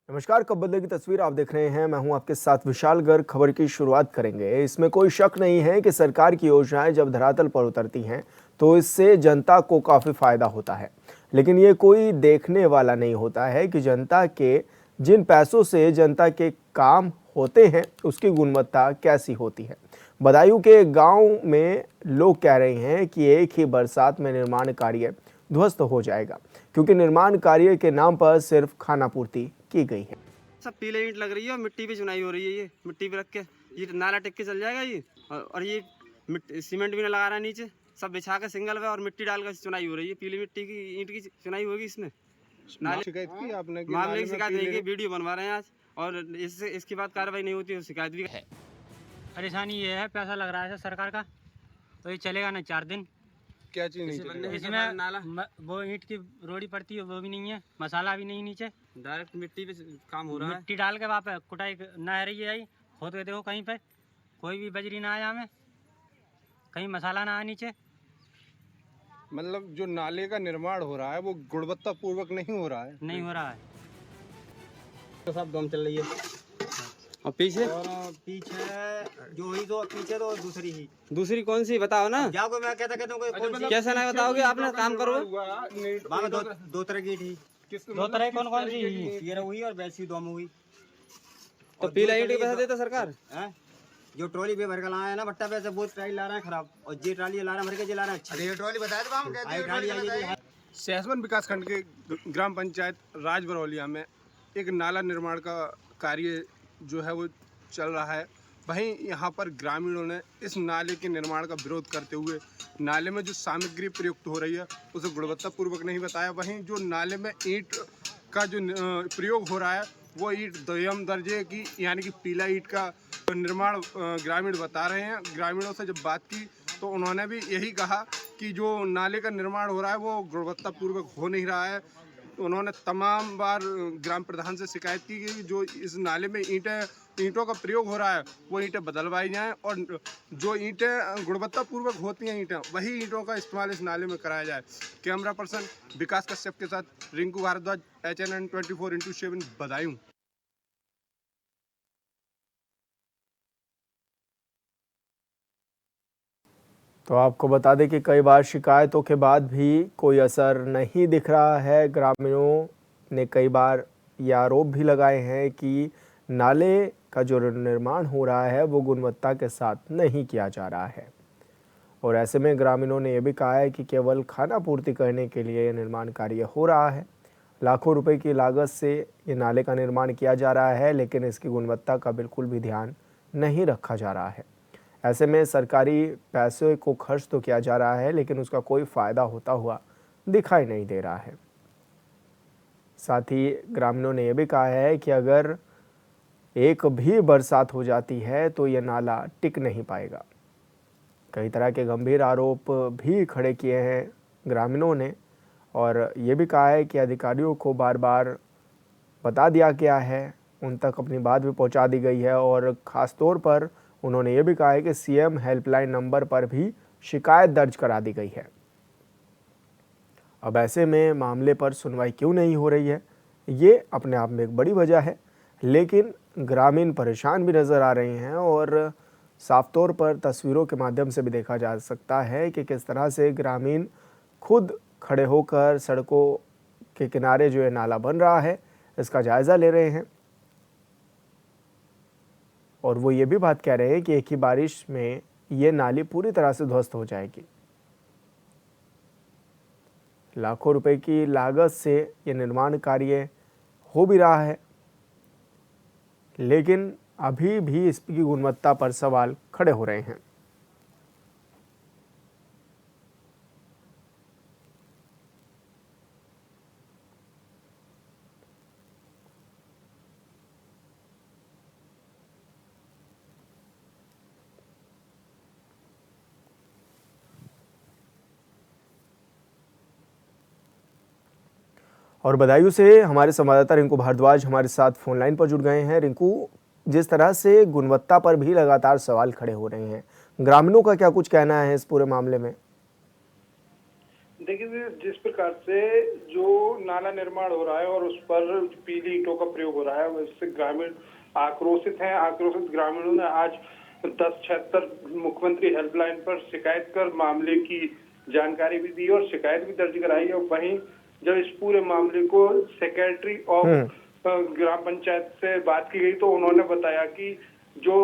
नमस्कार, कब बदले की तस्वीर आप देख रहे हैं। मैं हूं आपके साथ विशाल गर्ग। खबर की शुरुआत करेंगे। इसमें कोई शक नहीं है कि सरकार की योजनाएं जब धरातल पर उतरती हैं तो इससे जनता को काफ़ी फायदा होता है, लेकिन ये कोई देखने वाला नहीं होता है कि जनता के जिन पैसों से जनता के काम होते हैं उसकी गुणवत्ता कैसी होती है। बदायूं के गांव में लोग कह रहे हैं कि एक ही बरसात में निर्माण कार्य ध्वस्त हो जाएगा, क्योंकि निर्माण कार्य के नाम पर सिर्फ खानापूर्ति की गई है। सब पीले ईंट लग रही है और मिट्टी पे चुनाई हो रही है। ये मिट्टी पे रख के ये नाला टिक के चल जाएगा ये। और ये सीमेंट भी ना लगा रहा है नीचे, सब बिछा के सिंगल पे और मिट्टी डाल कर चुनाई हो रही है। पीली मिट्टी की ईंट की चुनाई होगी इसमें। नाले शिकायत की आपने कि मामले नाले की में शिकायत नहीं की, पीले वीडियो बनवा रहे हैं आज, और इसके बाद कार्रवाई नहीं होती है शिकायत भी है। परेशानी ये है, पैसा लग रहा है सरकार का, तो ये चलेगा ना 4 दिन। क्या चीज नहीं चलेगा? इसमें नाला वो ईंट की रोड़ी पड़ती है वो भी नहीं है, मसाला भी नहीं नीचे, डायरेक्ट मिट्टी पे काम हो रहा है। मिट्टी डाल के वहाँ पे कुटाई न रही है। खोद के देखो कहीं पे कोई भी बजरी ना आया, हमें कहीं मसाला ना आया नीचे। मतलब जो नाले का निर्माण हो रहा है वो गुणवत्ता पूर्वक नहीं हो रहा है। नहीं हो रहा है। तो सब दम चल रही है। और पीछे जो हुई तो पीछे तो दूसरी ही दूसरी कौन सी बताओ ना। जाओ मैं कहता हूँ कैसा नहीं बताओगे, आपने काम करो। वहाँ दो तरह की थी, दो तरह कौन कौन सी ये हुई और वैसी दो में हुई। तो पीला ईंट का पैसा देता सरकार हैं? जो ट्रॉली पे भर के लाया है ना भट्टा पे, वो ट्राली ला रहा है खराब, और जे ट्राली ला रहा है भर के जे ला रहा है अच्छा। ये ट्रॉली बताया था हम कहते हैं ट्रॉली आई। सहसवन विकासखंड के ग्राम पंचायत राजबरौलिया में एक नाला निर्माण का कार्य जो है वो चल रहा है। वहीं यहाँ पर ग्रामीणों ने इस नाले के निर्माण का विरोध करते हुए नाले में जो सामग्री प्रयुक्त हो रही है उसे गुणवत्तापूर्वक नहीं बताया। वहीं जो नाले में ईंट का जो प्रयोग हो रहा है वो ईंट दोयम दर्जे की यानी कि पीला ईंट का निर्माण ग्रामीण बता रहे हैं। ग्रामीणों से जब बात की तो उन्होंने भी यही कहा कि जो नाले का निर्माण हो रहा है वो गुणवत्तापूर्वक हो नहीं रहा है। उन्होंने तमाम बार ग्राम प्रधान से शिकायत की कि जो इस नाले में ईंटों का प्रयोग हो रहा है वो ईंटें बदलवाई जाएं, और जो ईंटें गुणवत्तापूर्वक होती हैं ईंटें वही ईंटों का इस्तेमाल इस नाले में कराया जाए। कैमरा पर्सन विकास कश्यप के साथ रिंकू भारद्वाज, HNN 24x7 बदायूं। तो आपको बता दें कि कई बार शिकायतों के बाद भी कोई असर नहीं दिख रहा है। ग्रामीणों ने कई बार ये आरोप भी लगाए हैं कि नाले का जो निर्माण हो रहा है वो गुणवत्ता के साथ नहीं किया जा रहा है, और ऐसे में ग्रामीणों ने यह भी कहा है कि केवल खाना पूर्ति करने के लिए यह निर्माण कार्य हो रहा है। लाखों रुपए की लागत से ये नाले का निर्माण किया जा रहा है, लेकिन इसकी गुणवत्ता का बिल्कुल भी ध्यान नहीं रखा जा रहा है। ऐसे में सरकारी पैसे को खर्च तो किया जा रहा है, लेकिन उसका कोई फ़ायदा होता हुआ दिखाई नहीं दे रहा है। साथ ही ग्रामीणों ने यह भी कहा है कि अगर एक भी बरसात हो जाती है तो यह नाला टिक नहीं पाएगा। कई तरह के गंभीर आरोप भी खड़े किए हैं ग्रामीणों ने, और ये भी कहा है कि अधिकारियों को बार बार बता दिया गया है, उन तक अपनी बात भी पहुंचा दी गई है, और ख़ास तौर पर उन्होंने ये भी कहा है कि CM हेल्पलाइन नंबर पर भी शिकायत दर्ज करा दी गई है। अब ऐसे में मामले पर सुनवाई क्यों नहीं हो रही है, ये अपने आप में एक बड़ी वजह है, लेकिन ग्रामीण परेशान भी नज़र आ रहे हैं, और साफ तौर पर तस्वीरों के माध्यम से भी देखा जा सकता है कि किस तरह से ग्रामीण खुद खड़े होकर सड़कों के किनारे जो ये नाला बन रहा है इसका जायज़ा ले रहे हैं, और वो ये भी बात कह रहे हैं कि एक ही बारिश में ये नाली पूरी तरह से ध्वस्त हो जाएगी। लाखों रुपए की लागत से ये निर्माण कार्य हो भी रहा है, लेकिन अभी भी इसकी गुणवत्ता पर सवाल खड़े हो रहे हैं। और बदायूं से हमारे संवाददाता रिंकू भारद्वाज हमारे साथ फोन लाइन पर जुड़ गए हैं। रिंकू, जिस तरह से गुणवत्ता पर भी लगातार सवाल खड़े हो रहे हैं, ग्रामीणों का क्या कुछ कहना है इस पूरे मामले में? देखिए, जिस प्रकार से जो नाला निर्माण हो रहा है और उस पर पीली ईंटों का प्रयोग हो रहा है, उससे ग्रामीण आक्रोशित हैं। आक्रोशित ग्रामीणों ने आज 1076 मुख्यमंत्री हेल्पलाइन पर शिकायत कर मामले की जानकारी भी दी और शिकायत भी दर्ज कराई। और वहीं जब इस पूरे मामले को सेक्रेटरी ऑफ ग्राम पंचायत से बात की गई तो उन्होंने बताया कि जो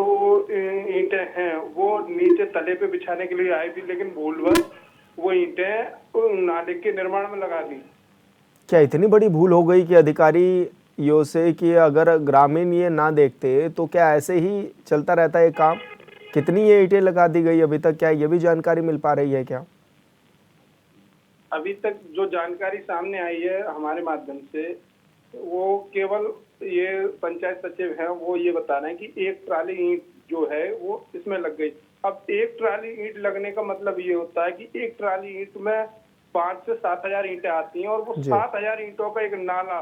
ईंटें हैं वो नीचे तले पे बिछाने के लिए आई थी, लेकिन भूलवश वो ईंटें नाले के निर्माण में लगा दी। क्या इतनी बड़ी भूल हो गई कि अधिकारियों से कि अगर ग्रामीण ये ना देखते तो क्या ऐसे ही चलता रहता है काम? कितनी ये ईंटें लगा दी गई अभी तक, क्या ये भी जानकारी मिल पा रही है क्या? अभी तक जो जानकारी सामने आई है हमारे माध्यम से, वो केवल ये पंचायत सचिव हैं वो ये बता रहे हैं कि एक ट्राली ईंट जो है वो इसमें लग गई। अब एक ट्राली ईंट लगने का मतलब ये होता है कि एक ट्राली ईंट में 5 से 7 हजार ईंटें आती हैं और वो 7 हजार ईंटों का एक नाला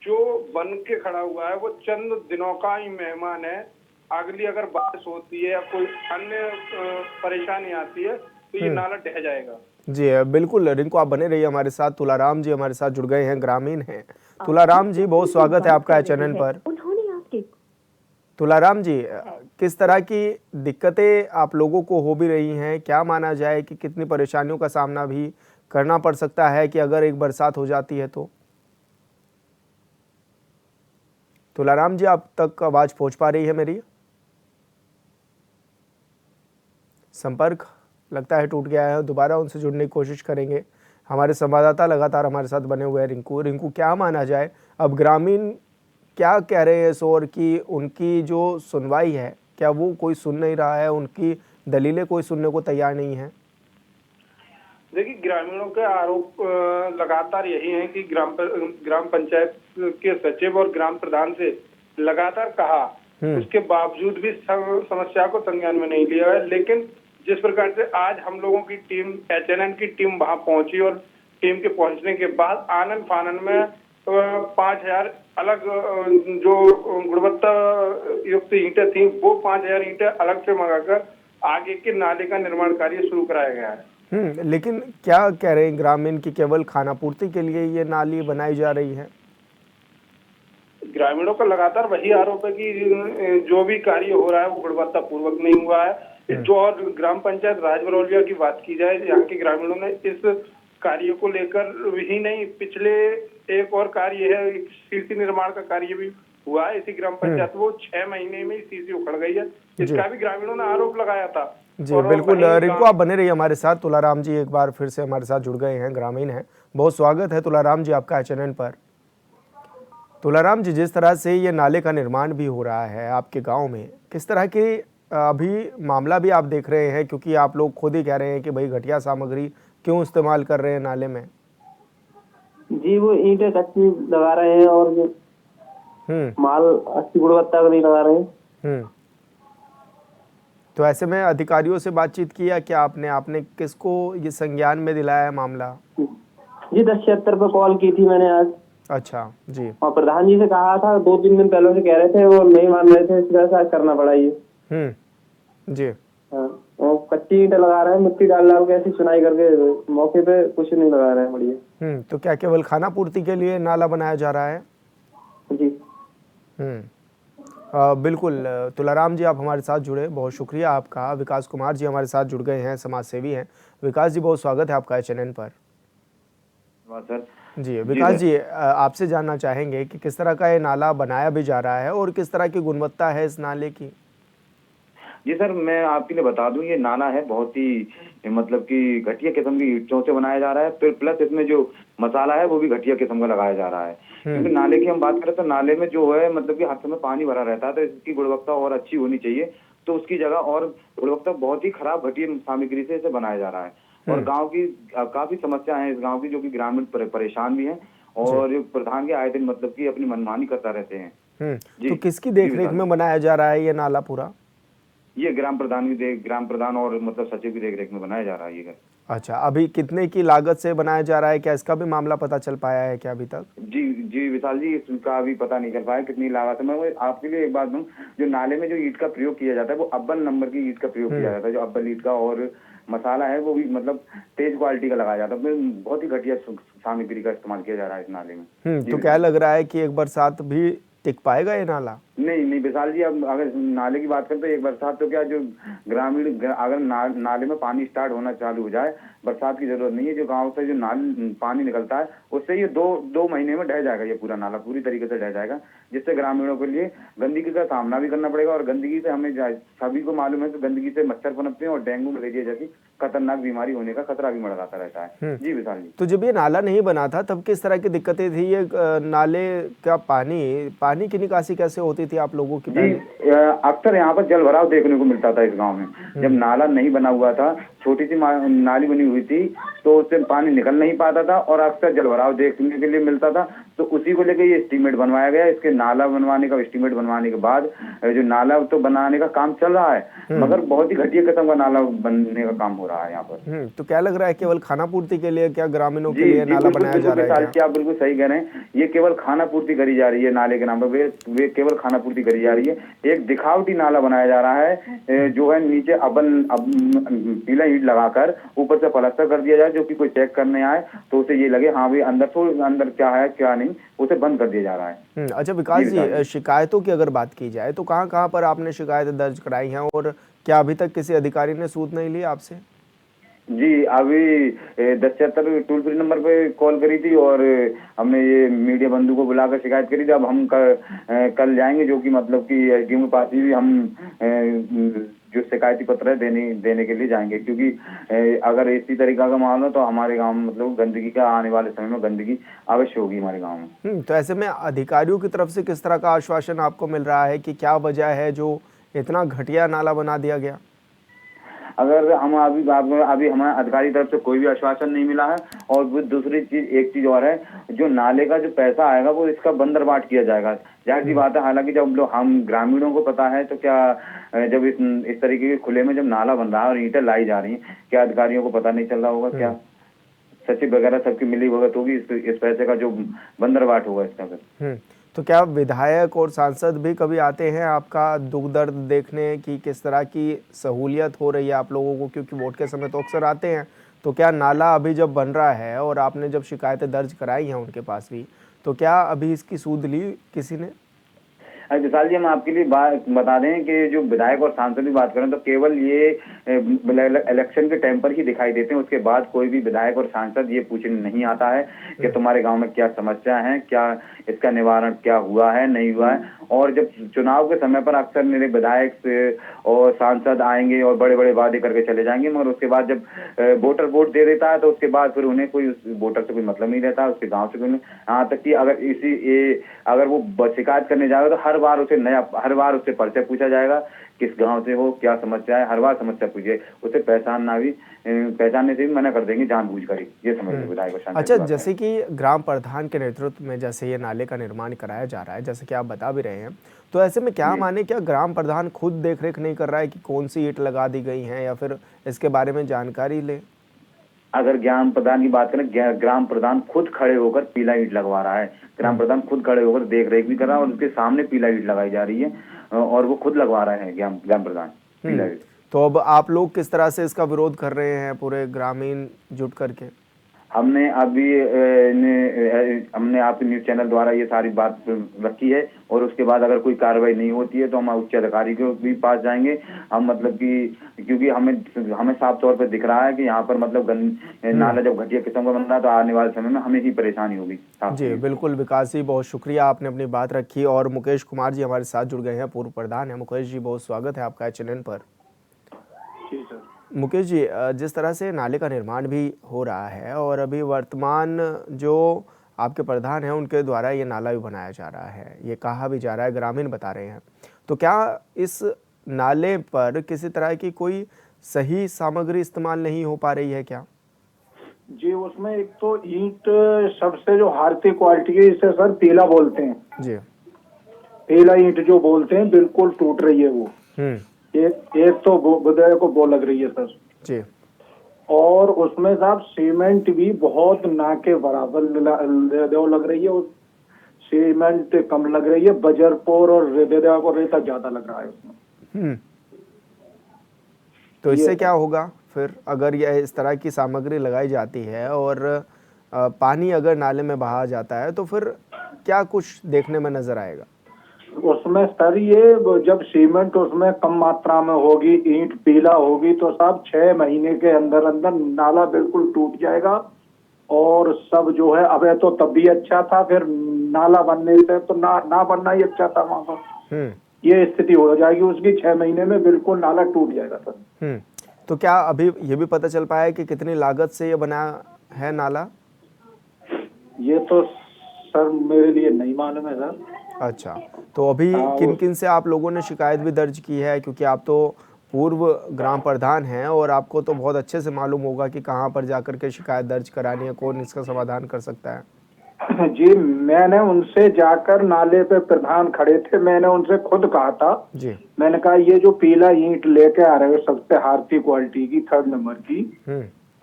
जो बन के खड़ा हुआ है वो चंद दिनों का ही मेहमान है। अगली अगर बारिश होती है या कोई अन्य परेशानी आती है तो ये नाला ढह जाएगा। जी बिल्कुल रिंकू, आप बने रहिए हमारे साथ। तुलाराम जी हमारे साथ जुड़ गए हैं, ग्रामीण हैं। तुलाराम जी, बहुत स्वागत है आपका चैनल पर। तुलाराम जी, किस तरह की दिक्कतें आप लोगों को हो भी रही हैं? क्या माना जाए कि कितनी परेशानियों का सामना भी करना पड़ सकता है कि अगर एक बरसात हो जाती है तो? तुलाराम जी, आप तक आवाज पहुंच पा रही है मेरी? संपर्क लगता है टूट गया है, दोबारा उनसे जुड़ने की कोशिश करेंगे। हमारे संवाददाता लगातार हमारे साथ बने हुए हैं। रिंकू, क्या माना जाए, अब ग्रामीण क्या कह रहे हैं इस ओर की उनकी जो सुनवाई है, क्या वो कोई सुन नहीं रहा है? उनकी दलीलें कोई सुनने को तैयार नहीं है? देखिए, ग्रामीणों के आरोप लगातार यही हैं कि ग्राम पंचायत के सचिव और ग्राम प्रधान से लगातार कहा, उसके बावजूद भी समस्या को संज्ञान में नहीं लिया है। लेकिन जिस प्रकार से आज हम लोगों की टीम, HNN की टीम वहां पहुंची और टीम के पहुंचने के बाद आनन फानन में 5000 अलग जो गुणवत्ता युक्त ईंटें थी वो 5000 ईंटें अलग से मंगाकर आगे के नाले का निर्माण कार्य शुरू कराया गया है। लेकिन क्या कह रहे हैं ग्रामीण की केवल खानापूर्ति के लिए ये नाली बनाई जा रही है? ग्रामीणों का लगातार वही आरोप है कि जो भी कार्य हो रहा है वो गुणवत्ता पूर्वक नहीं हुआ है। जो और ग्राम पंचायत राजबरौलिया की बात की जाए, यहाँ के ग्रामीणों ने इस कार्य को लेकर ही नहीं, पिछले एक और कार्य है, सीसी निर्माण का कार्य भी हुआ है इसी ग्राम पंचायत, वो 6 महीने में ही सीसी उखड़ गई है। इसका भी ग्रामीणों ने आरोप लगाया था। जी बिल्कुल रिंकू, आप बने रहिए हमारे साथ। तुलाराम जी एक बार फिर से हमारे साथ जुड़ गए हैं, ग्रामीण हैं। बहुत स्वागत है तुलाराम जी आपका चैनल पर। तुलाराम जी, जिस तरह से ये नाले का निर्माण भी हो रहा है आपके गांव में, किस तरह के अभी मामला भी आप देख रहे हैं? क्योंकि आप लोग खुद ही कह रहे हैं कि भाई घटिया सामग्री क्यों इस्तेमाल कर रहे हैं नाले में? जी, वो ईंटें कच्ची लगा रहे हैं और माल अच्छी गुणवत्ता का नहीं लगा रहे हैं। तो ऐसे में अधिकारियों से बातचीत किया क्या आपने किसको ये संज्ञान में दिलाया है मामला? जी, 1076 पर कॉल की थी मैंने आज। अच्छा जी। और प्रधान जी से कहा था, 2-3 दिन पहले से कह रहे थे, वो नहीं मान रहे थे, इस वजह से करना पड़ा ये। जी हाँ, और कच्ची ईंटें लगा रहे हैं, मिट्टी डाल के ऐसी चुनाई करके, मौके पे कुछ नहीं लगा रहे हैं। बढ़िया। तो क्या केवल खाना पूर्ति के लिए नाला बनाया जा रहा है? जी बिल्कुल तुलाराम जी, आप हमारे साथ जुड़े, बहुत शुक्रिया आपका। विकास कुमार जी हमारे साथ जुड़ गए हैं, समाज सेवी हैं। विकास जी, बहुत स्वागत है आपका चैनल पर। सर जी विकास जी, आपसे जानना चाहेंगे कि किस तरह का ये नाला बनाया भी जा रहा है और किस तरह की गुणवत्ता है इस नाले की? जी सर, मैं आपके लिए बता दूं, ये नाला है बहुत ही मतलब कि घटिया किस्म की ईंटों से बनाया जा रहा है। फिर प्लस इसमें जो मसाला है वो भी घटिया किस्म का लगाया जा रहा है। क्योंकि नाले की हम बात करें तो नाले में जो है मतलब कि हर समय पानी भरा रहता है, तो इसकी गुणवत्ता और अच्छी होनी चाहिए। तो उसकी जगह और गुणवत्ता बहुत ही खराब घटिया सामग्री से इसे बनाया जा रहा है। और गाँव की काफी समस्या है इस गाँव की, जो की ग्रामीण परेशान भी है और प्रधान के आए दिन मतलब की अपनी मनमानी करता रहते हैं। तो किसकी देखरेख में बनाया जा रहा है ये नाला पूरा? ये ग्राम प्रधान और मतलब सचिव की देखरेख में बनाया जा रहा है ये घर। अच्छा, अभी कितने की लागत से बनाया जा रहा है, क्या इसका भी मामला पता चल पाया है क्या अभी तक? जी विशाल जी, इसका अभी पता नहीं चल पाया कितनी लागत है। मैं आपके लिए एक बात दूं, जो नाले में जो ईंट का प्रयोग किया जाता है वो अव्वल नंबर की ईंट का प्रयोग किया जाता है, जो अव्वल ईंट का। और मसाला है वो भी मतलब तेज क्वालिटी का लगाया जाता है, बहुत ही घटिया सामग्री का इस्तेमाल किया जा रहा है इस नाले में। तो क्या लग रहा है कि एक बरसात भी टिक पाएगा ये नाला? नहीं विशाल जी, अब अगर नाले की बात करें तो एक बरसात तो क्या, जो ग्रामीण अगर नाले में पानी स्टार्ट होना चालू हो जाए, बरसात की जरूरत नहीं है। जो गांव से जो पानी निकलता है उससे ये दो महीने में ढह जाएगा, ये पूरा नाला पूरी तरीके से ढह जाएगा, जिससे ग्रामीणों के लिए गंदगी का सामना भी करना पड़ेगा। और गंदगी से हमें सभी को मालूम है कि गंदगी से मच्छर पनपते हैं और डेंगू मलेरिया जैसी खतरनाक बीमारी होने का खतरा भी मंडराता रहता है। जी विशाल जी। तो जब ये नाला नहीं बना था तब किस तरह की दिक्कतें थी? ये नाले का पानी की निकासी कैसे होती थी आप लोगों की? जी अक्सर यहाँ पर जल भराव देखने को मिलता था इस गांव में। जब नाला नहीं बना हुआ था, छोटी सी नाली बनी हुई थी, तो उससे पानी निकल नहीं पाता था और अक्सर जल भराव देखने के लिए मिलता था। तो उसी को लेकर ये एस्टीमेट बनवाया गया। इसके नाला बनवाने का एस्टीमेट बनवाने के बाद जो नाला तो बनाने का काम चल रहा है, मगर बहुत ही घटिया किस्म का नाला बनने का काम हो रहा है यहाँ पर। तो क्या लग रहा है केवल खाना पूर्ति के लिए, क्या ग्रामीणों के लिए नाला बनाया जा रहा है? आप बिल्कुल सही कह रहे हैं, ये केवल खाना पूर्ति करी जा रही है नाले के नाम पर। वे केवल खाना पूर्ति करी जा रही है। एक दिखावटी नाला बनाया जा रहा है, जो है नीचे पीला ईंट लगाकर ऊपर से प्लास्टर कर दिया जाए, जो कि कोई चेक करने आए तो उसे ये लगे हाँ भाई अंदर क्या है क्या नहीं, उसे बंद कर दिया जा रहा है। अच्छा विकास जी, शिकायतों की अगर बात की जाए तो कहाँ पर आपने शिकायतें दर्ज कराई हैं और क्या अभी तक किसी अधिकारी ने सूद नहीं ली आपसे? जी अभी 1076 टोल फ्री नंबर पे कॉल करी थी और हमने ये मीडिया बंधु को बुलाकर शिकायत करी थी। अब हम कल जाएंगे, जो कि मतलब कि एसडीएम के पास भी हम जो शिकायती पत्र है देने के लिए जाएंगे, क्योंकि अगर इसी तरीका का माहौल हो तो हमारे गांव में मतलब गंदगी का आने वाले समय में गंदगी अवश्य होगी हमारे गांव में। तो ऐसे में अधिकारियों की तरफ से किस तरह का आश्वासन आपको मिल रहा है कि क्या वजह है जो इतना घटिया नाला बना दिया गया? अगर हम अभी हमारे अधिकारी तरफ से कोई भी आश्वासन नहीं मिला है। और दूसरी चीज, एक चीज और है, जो नाले का जो पैसा आएगा वो इसका बंदरबाट किया जाएगा। जाहिर सी बात है, हालांकि जब हम ग्रामीणों को पता है तो क्या जब इस तरीके के खुले में जब नाला बन रहा है और ईंटें लाई जा रही हैं, क्या अधिकारियों को पता नहीं चल रहा होगा? क्या सचिव वगैरह सबकी मिली भगत होगी इस पैसे का जो बंदरबाट होगा इसका फिर। तो क्या विधायक और सांसद भी कभी आते हैं आपका दुख दर्द देखने की किस तरह की सहूलियत हो रही है आप लोगों को? क्योंकि वोट के समय तो अक्सर आते हैं। तो क्या नाला अभी जब बन रहा है और आपने जब शिकायतें दर्ज कराई हैं उनके पास भी, तो क्या अभी इसकी सूद ली किसी ने? विशाल जी, हम आपके लिए बात बता दें कि जो विधायक और सांसद की बात करें तो केवल ये इलेक्शन के टाइम पर ही दिखाई देते हैं। उसके बाद कोई भी विधायक और सांसद ये पूछने नहीं आता है कि तुम्हारे गांव में क्या समस्या है, क्या इसका निवारण क्या हुआ है नहीं हुआ है। और जब चुनाव के समय पर अक्सर मेरे विधायक और सांसद आएंगे और बड़े बड़े वादे करके चले जाएंगे, मगर उसके बाद जब वोटर वोट दे देता है तो उसके बाद फिर उन्हें कोई उस वोटर से कोई मतलब नहीं रहता, उसके गाँव से कोई नहीं। यहाँ तक कि अगर वो शिकायत करने जाएगा तो हर बार उससे परिचय पूछा जाएगा, किस गांव से हो, क्या समस्या है, हर बार समस्या पूछिए। उसे पहचानने से भी मना कर देंगे जानबूझकर ही, ये समझ लो विधायक और सांसद। अच्छा, जैसे कि ग्राम प्रधान के नेतृत्व में जैसे ये नाले का निर्माण कराया जा रहा है, जैसे कि आप बता भी रहे हैं, तो ऐसे में क्या माने, क्या ग्राम प्रधान खुद देखरेख नहीं कर रहा है कि कौन सी ईंट लगा दी गई है या फिर इसके बारे में जानकारी ले? अगर ग्राम प्रधान की बात करें, ग्राम प्रधान खुद खड़े होकर पीला ईंट लगवा रहा है। ग्राम प्रधान खुद खड़े होकर देख रेख भी कर रहा है और उसके सामने पीला ईंट लगाई जा रही है और वो खुद लगवा रहे हैं ग्राम प्रधान पीला ईंट। तो अब आप लोग किस तरह से इसका विरोध कर रहे हैं पूरे ग्रामीण जुट करके? हमने आपके न्यूज चैनल द्वारा ये सारी बात रखी है और उसके बाद अगर कोई कार्रवाई नहीं होती है तो हम उच्च अधिकारी के भी पास जाएंगे। हम मतलब कि क्योंकि हमें साफ तौर पर दिख रहा है कि यहाँ पर मतलब नाला जब घटिया किस्म का बन रहा है तो आने वाले समय में हमें ही परेशानी होगी। जी बिल्कुल विकास जी, बहुत शुक्रिया, आपने अपनी बात रखी। और मुकेश कुमार जी हमारे साथ जुड़ गए हैं, पूर्व प्रधान है। मुकेश जी, बहुत स्वागत है आपका चैनल पर। मुकेश जी, जिस तरह से नाले का निर्माण भी हो रहा है और अभी वर्तमान जो आपके प्रधान हैं उनके द्वारा ये नाला भी बनाया जा रहा है, ये कहा भी जा रहा है, ग्रामीण बता रहे हैं, तो क्या इस नाले पर किसी तरह की कोई सही सामग्री इस्तेमाल नहीं हो पा रही है क्या? जी, उसमें एक तो ईंट सबसे जो हार्ती क्वालिटी है, इसे सर पीला बोलते हैं जी, पीला ईंट जो बोलते हैं, बिल्कुल टूट रही है वो। एक तो बुधाय को वो लग रही है सर जी, और उसमें साहब सीमेंट भी बहुत ना के बराबर लग रही है और सीमेंट कम लग रही है, बजरपुर और रेता ज्यादा लग रहा है उसमें। तो इससे क्या होगा फिर अगर यह इस तरह की सामग्री लगाई जाती है और पानी अगर नाले में बहा जाता है तो फिर क्या कुछ देखने में नजर आएगा? उसमें सर ये जब सीमेंट उसमें कम मात्रा में होगी, ईंट पीला होगी, तो साहब 6 महीने के अंदर अंदर नाला बिल्कुल टूट जाएगा और सब जो है, अबे तो तब भी अच्छा था, फिर नाला बनने से तो ना बनना ही अच्छा था वहां पर। ये स्थिति हो जाएगी उसकी, 6 महीने में बिल्कुल नाला टूट जाएगा सर। तो क्या अभी ये भी पता चल पाया है कि कितनी लागत से ये बना है नाला? ये तो सर मेरे लिए नहीं मालूम है सर। अच्छा, तो अभी किन किन से आप लोगों ने शिकायत भी दर्ज की है, क्योंकि आप तो पूर्व ग्राम प्रधान हैं और आपको तो बहुत अच्छे से मालूम होगा कि कहाँ पर जाकर के शिकायत दर्ज करानी है, कौन इसका समाधान कर सकता है? जी, मैंने उनसे जाकर, नाले पे प्रधान खड़े थे, मैंने उनसे खुद कहा था जी। मैंने कहा ये जो पीला ईंट लेके आ रहे हो सबसे हारती क्वालिटी की, 3rd नंबर की,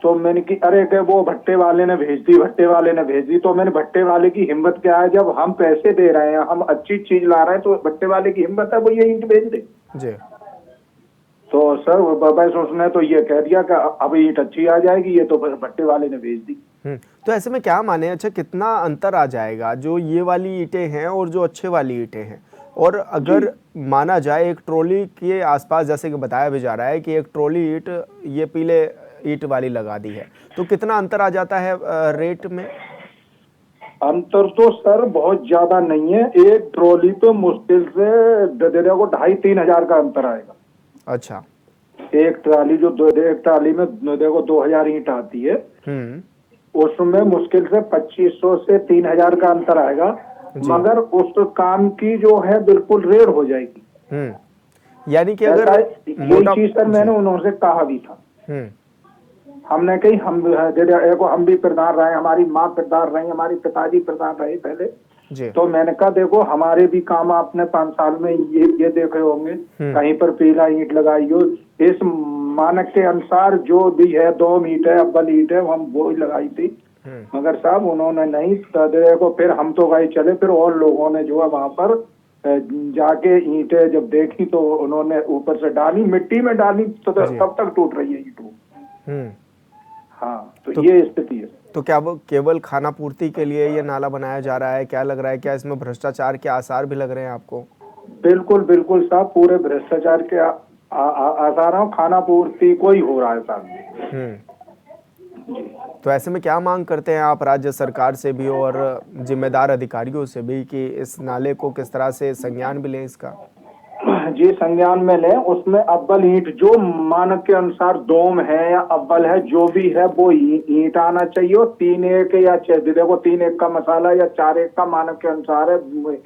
तो मैंने की अरे के वो भट्टे वाले ने भेज दी, तो मैंने भट्टे वाले की हिम्मत क्या है, जब हम पैसे दे रहे हैं, हम अच्छी चीज ला रहे हैं, तो भट्टे वाले की हिम्मत है वो ये ईंट भेज दे। जी। तो सर बस उसने तो ये कह दिया कि अब ईंट अच्छी आ जाएगी, ये तो भट्टे वाले ने भेज दी। तो ऐसे में क्या माने, अच्छा कितना अंतर आ जाएगा जो ये वाली ईंटें हैं और जो अच्छे वाली ईंटें हैं? और अगर माना जाए एक ट्रॉली के आसपास, जैसे कि बताया भी जा रहा है कि एक ट्रॉली ईंट ये पीले ईंट वाली लगा दी है, तो कितना अंतर आ जाता है रेट में? अंतर तो सर बहुत ज्यादा नहीं है, एक ट्रॉली पे मुश्किल से 2,500-3 हजार का अंतर आएगा। अच्छा, एक ट्राली एक ट्राली में देखो 2,000 ईंट आती है, उसमें मुश्किल से 2,500 से 3,000 का अंतर आएगा, मगर उस काम की जो है बिल्कुल रेड हो जाएगी। यानी कि अगर ये चीज सर मैंने उन्होंने कहा भी था, हमने कही हम भी प्रधान रहे, हमारी माँ प्रधान रही, हमारी पिताजी प्रधान रहे पहले, तो मैंने कहा देखो हमारे भी काम आपने 5 साल में ये देखे होंगे, कहीं पर पीला ईंट लगाई हो, इस मानक के अनुसार जो भी है 2 ईंट है, अव्वल ईंट है, हम वो ही लगाई थी, मगर साहब उन्होंने नहीं। तो देखो फिर हम तो गए चले, फिर और लोगों ने जो है वहां पर जाके ईंटें जब देखी तो उन्होंने ऊपर से डाली, मिट्टी में डाली, तो तब तक टूट रही है ईंट। हाँ, तो ये स्थिति है। तो क्या वो केवल खाना पूर्ति के लिए ये नाला बनाया जा रहा है? क्या लग रहा है, क्या इसमें भ्रष्टाचार के आसार भी लग रहे हैं आपको? बिल्कुल बिल्कुल साहब, पूरे भ्रष्टाचार के आसार हैं, खाना पूर्ति को ही हो रहा है साहब। तो ऐसे में क्या मांग करते हैं आप राज्य सरकार से भी और जिम्मेदार अधिकारियों से भी कि इस नाले को किस तरह से संज्ञान भी लें इसका? जी, संज्ञान में लें, उसमें अव्वल ईंट जो मानक के अनुसार डोम है या अव्वल है जो भी है वो ईंट आना चाहिए, और 3-1 या 6 देखो 3-1 का मसाला या 4-1 का मानक के अनुसार है,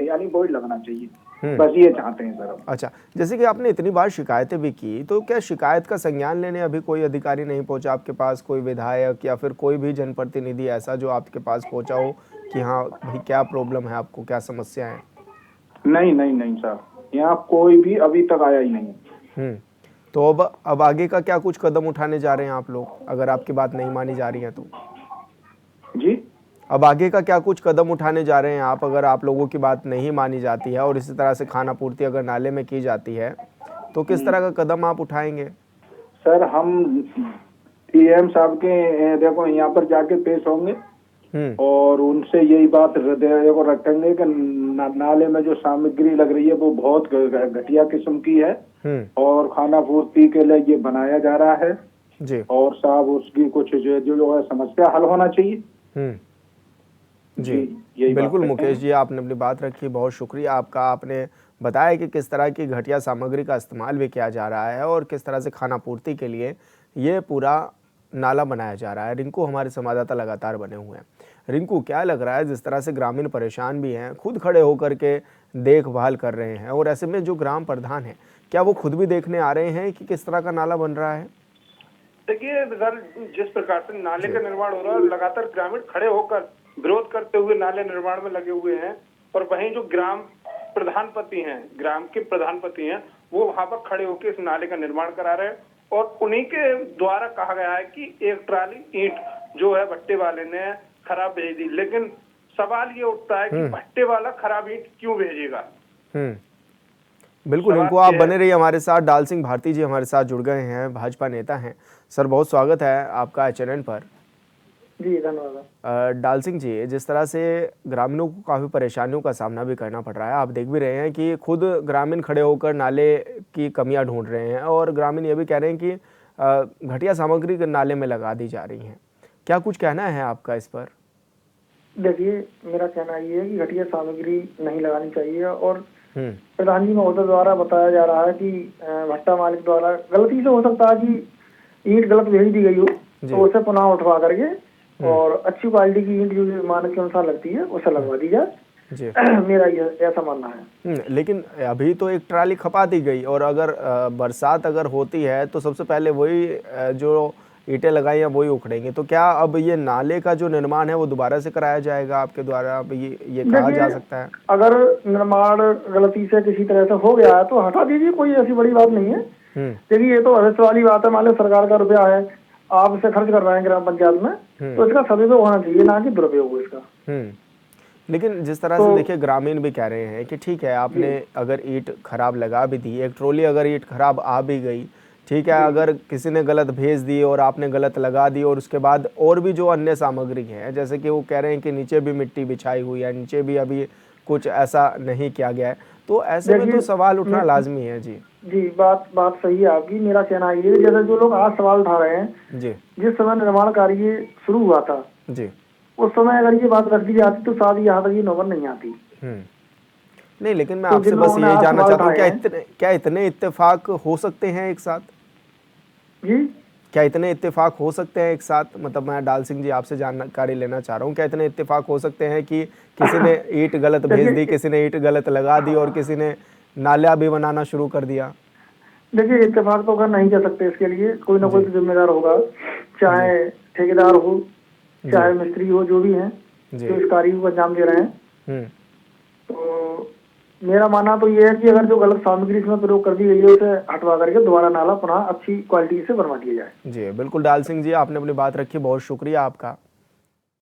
यानी वो ही लगना चाहिए, बस ये चाहते हैं सर। अच्छा, जैसे कि आपने इतनी बार शिकायतें भी की, तो क्या शिकायत का संज्ञान लेने अभी कोई अधिकारी नहीं पहुंचा आपके पास, कोई विधायक या फिर कोई भी जनप्रतिनिधि ऐसा जो आपके पास पहुंचा हो कि हाँ भाई क्या प्रॉब्लम है आपको, क्या समस्या है? नहीं सर, यहाँ कोई भी अभी तक आया ही नहीं। तो अब आगे का क्या कुछ कदम उठाने जा रहे हैं आप लोग, अगर आपकी बात नहीं मानी जा रही है तो? जी, अब आगे का क्या कुछ कदम उठाने जा रहे हैं आप, अगर आप लोगों की बात नहीं मानी जाती है और इसी तरह से खाना पूर्ति अगर नाले में की जाती है तो किस तरह का कदम आप उठाएंगे? सर हम PM साहब के देखो यहाँ पर जाके पेश होंगे और उनसे यही बात हृदय को रखेंगे कि नाले में जो सामग्री लग रही है वो बहुत घटिया किस्म की है और खाना पूर्ति के लिए ये बनाया जा रहा है जी, और साहब उसकी कुछ जो है समस्या हल होना चाहिए। जी बिल्कुल मुकेश जी, आपने अपनी बात रखी, बहुत शुक्रिया आपका। आपने बताया कि किस तरह की घटिया सामग्री का इस्तेमाल भी किया जा रहा है और किस तरह से खाना पूर्ति के लिए ये पूरा नाला बनाया जा रहा है। रिंकू हमारे संवाददाता लगातार बने हुए हैं। रिंकू, क्या लग रहा है, जिस तरह से ग्रामीण परेशान भी हैं, खुद खड़े होकर के देखभाल कर रहे हैं, और ऐसे में जो ग्राम प्रधान है क्या वो खुद भी देखने आ रहे हैं कि किस तरह का नाला बन रहा है? देखिए सर, जिस प्रकार से नाले का निर्माण हो रहा है, लगातार ग्रामीण खड़े होकर विरोध करते हुए नाले निर्माण में लगे हुए हैं, और वहीं जो ग्राम प्रधानपति हैं, ग्राम के प्रधानपति हैं, वो वहां पर खड़े होकर इस नाले का निर्माण करा रहे हैं, और उन्हीं के द्वारा कहा गया है कि 1 ट्राली ईंट जो है भट्टे वाले ने खराब भेज दी। लेकिन सवाल ये उठता है कि भट्टे वाला खराब ईंट क्यों भेजेगा? बिल्कुल, इनको आप बने रहिए हमारे साथ। डाल सिंह भारती जी हमारे साथ जुड़ गए हैं, भाजपा नेता हैं। सर बहुत स्वागत है आपका चैनल पर। जी धन्यवाद। डाल सिंह जी, जिस तरह से ग्रामीणों को काफ़ी परेशानियों का सामना भी करना पड़ रहा है, आप देख भी रहे हैं कि खुद ग्रामीण खड़े होकर नाले की कमियां ढूंढ रहे हैं और ग्रामीण ये भी कह रहे हैं कि घटिया सामग्री नाले में लगा दी जा रही है। क्या कुछ कहना है आपका इस पर? देखिए, मेरा कहना ये है कि घटिया सामग्री नहीं लगानी चाहिए और प्रधान जी महोदय द्वारा बताया जा रहा है कि भट्टा मालिक द्वारा गलती से हो सकता है कि ईंट गलत भेज दी गई हो, तो उसे पुनः उठवा करके और अच्छी क्वालिटी की ईंट जो मानक के अनुसार लगती है उसे लगवा दी जाए। मेरा ये ऐसा मानना है। लेकिन अभी तो एक ट्राली खपा दी गई और अगर बरसात अगर होती है तो सबसे पहले वही जो ईंटें लगाई हैं वही उखड़ेंगे। तो क्या अब ये नाले का जो निर्माण है वो दोबारा से कराया जाएगा आपके द्वारा? अब ये कहा जा सकता है? अगर निर्माण गलती से किसी तरह से हो गया है तो हटा दीजिए, कोई ऐसी बड़ी बात नहीं है। देखिए, ये तो भविष्य वाली बात है। मान लो सरकार का रुपया है, आप इसे खर्च कर रहे हैं ग्राम पंचायत में, तो इसका सदुपयोग होना चाहिए, ना कि दुरुपयोग हो इसका। लेकिन जिस तरह से देखिए ग्रामीण भी कह रहे हैं कि ठीक है, आपने अगर ईंट खराब लगा भी दी, एक ट्रॉली अगर ईंट खराब आ भी गई, ठीक है, अगर किसी ने गलत भेज दी और आपने गलत लगा दी और उसके बाद और भी जो अन्य सामग्री है, जैसे कि वो कह रहे हैं कि नीचे भी मिट्टी बिछाई हुई है, नीचे भी अभी कुछ ऐसा नहीं किया गया है, तो ऐसे में तो सवाल उठना लाजमी है। जी बात सही है आपकी। मेरा कहना ये है, जैसे जो लोग आज सवाल उठा रहे हैं जी, जिस समय निर्माण कार्य शुरू हुआ था जी, उस समय अगर ये बात रख दी जाती तो शायद यहाँ तक ये नौबत नहीं आती। नहीं, लेकिन मैं आपसे बस ये जानना चाहता हूँ, क्या इतने इत्तेफाक हो सकते हैं एक साथ? जी, क्या इतने इत्तेफाक हो सकते हैं एक साथ? मतलब मैं डाल सिंह जी आपसे जानकारी लेना चाह रहा हूँ, क्या इतने इत्तेफाक हो सकते हैं कि किसी ने ईंट गलत भेज दी, किसी ने ईंट गलत लगा दी और किसी ने नाला भी बनाना शुरू कर दिया? देखिए, इत्तेफाक तो कर नहीं कर सकते, इसके लिए कोई ना कोई तो जिम्मेदार होगा, चाहे ठेकेदार हो, चाहे मिस्त्री हो, जो भी है जो इस कार्य को अंजाम दे रहे हैं। तो मेरा मानना तो ये है कि अगर जो गलत सामग्री इसमें प्रयोग कर दी गई है उसे हटवा करके दोबारा नाला पुनः अच्छी क्वालिटी से बनवा दिया जाए। जी बिल्कुल डाल सिंह जी, आपने अपनी बात रखी, बहुत शुक्रिया आपका।